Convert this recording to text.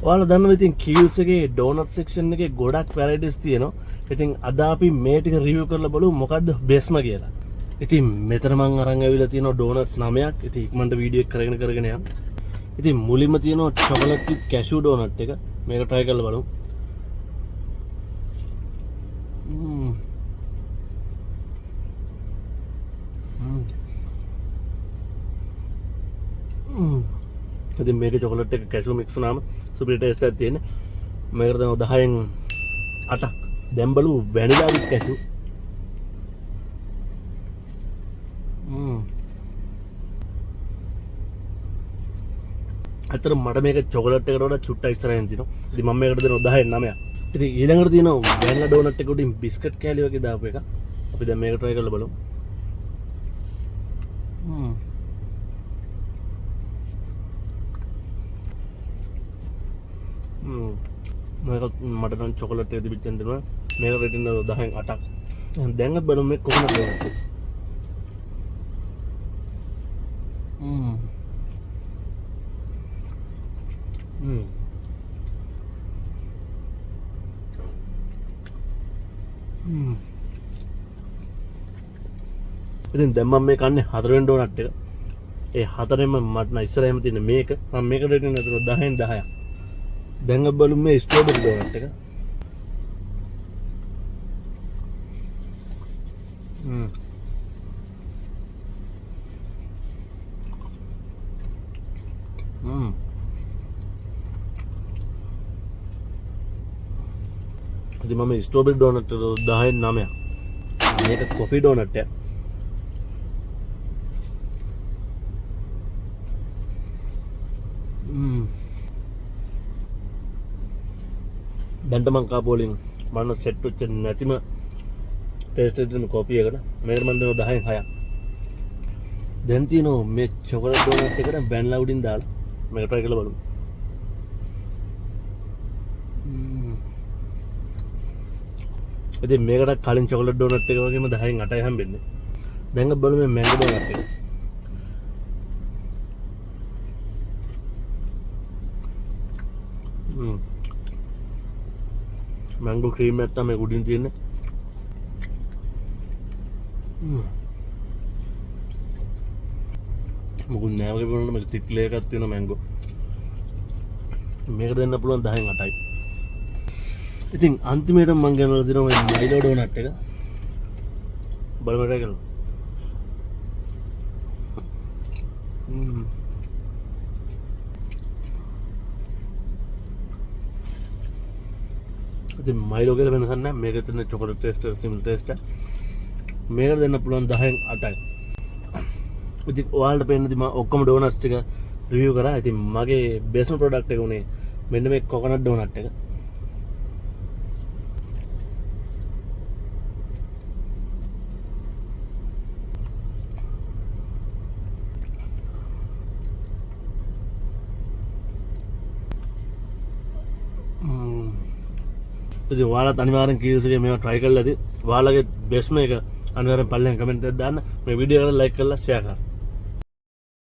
ඔයාලා දන්නවා ඉතින් කීල්ස් එකේ ඩෝනට් සෙක්ෂන් එකේ ගොඩක් වැරයිටිස් තියෙනවා. ඉතින් අද අපි මේ ටික රිවිව් කරලා බලමු මොකද්ද බෙස්ම කියලා. ඉතින් මෙතන මම අරන් ඇවිල්ලා තියෙනවා ඩෝනට්ස් 9ක්. ඉතින් ඉක්මනට වීඩියෝ එක කරගෙන යන්න. ඉතින් මුලින්ම තියෙනවා චොකලට් විත් කැෂු ඩෝනට් එක. මේක try කරලා බලමු. ඉතින් මේකේ චොකලට් එක කැෂු මික්ස් වුණාම සුපිරි ටේස්ට් එකක් තියෙන. මේකට දැන් 10න් 8ක්. දැන් බලමු වැනිලා විත් කැෂු. අතර මට මේක චොකලට් එකට වඩා චුට්ටක් ඉස්සරහින් තියෙනවා. ඉතින් මම මේකට දෙනවා 10න් 9ක්. ඉතින් ඊළඟට තියෙනවා වැනිලා ඩෝනට් එක උඩින් බිස්කට් කෑලි වගේ දාපු එක. අපි දැන් මේක try කරලා බලමු. මේක මට නම් චොකලට් එක තිබිච්ච දෙන්න දෙනවා. මේක රේටින් 10න් 8ක්. දැන් බලමු මේ කොහොමද ඩෝනට් එක. ඉතින් දැන් මම මේ කන්නේ 4 වෙනි ඩෝනට් එක. ඒ 4ෙම මට නම් ඉස්සරහින්ම තියෙන මේක. මම මේක රේටින් දෙනවා 10න් 10ක්. දැන් බලමු මේ ස්ට්‍රෝබෙරි ඩෝනට් එක. ඉතින් මම ස්ට්‍රෝබෙරි ඩෝනට් එක 10න් 9ක්. මේක කොෆි ඩෝනට් එක. දැන්ට මං කාපු වලින් මම සෙට් වෙච්ච නැතිම ටේස්ට් එකක් දෙන කොෆි එකට මේකට මම දෙනවා 10න් 6ක්. දැන් තියෙනවා මේ චොකලට් ඩෝනට් එකට වැනිලා උඩින් දාලා මේක try කරලා බලමු. ඉතින් මේකට කලින් චොකලට් ඩෝනට් එක වගේම 10න් 8යි හම්බෙන්නේ. දැන් බලමු මේ මැංගෝ ඩෝනට් එක. මැංගෝ ක්‍රීම් එක තමයි උඩින් තියෙන්නේ. මොකුත් නෑ වගේ බලන්න මේක තික් ලේයර් එකක් තියෙනවා මැංගෝ. මේක දෙන්න පුළුවන් 10න් 8යි. ඉතින් අන්තිමට මම ගෙනල්ලා දෙනවා මේ මයිලෝ ඩෝනට් එක. බලමු try කරලා. ඉතින් මයිලෝ කියලා වෙනසක් නැහැ. මේක තියෙන චොකලට් ටේස්ට් එක සිමිලර් ටේස්ට් එක. මේකට දෙන්න පුළුවන් 10න් 8යි. ඉතින් ඔයාලට පේන්නේ මම ඔක්කොම ඩෝනට්ස් ටික රිවිව් කරා. ඉතින් මගේ බෙස්ට් ප්‍රොඩක්ට් එක උනේ මෙන්න මේ කොකනට් ඩෝනට් එක. ඉතින් ඔයාලත් අනිවාර්යෙන් කීල්ස් එකේ මේවා try කරලා ඉතින් ඔයාලගේ බෙස්ට් මේක අනිවාර්යෙන් පල්ලෙන් කමෙන්ට් එකක් දාන්න. මේ වීඩියෝ එක ලයික් කරලා ෂෙයා කරන්න.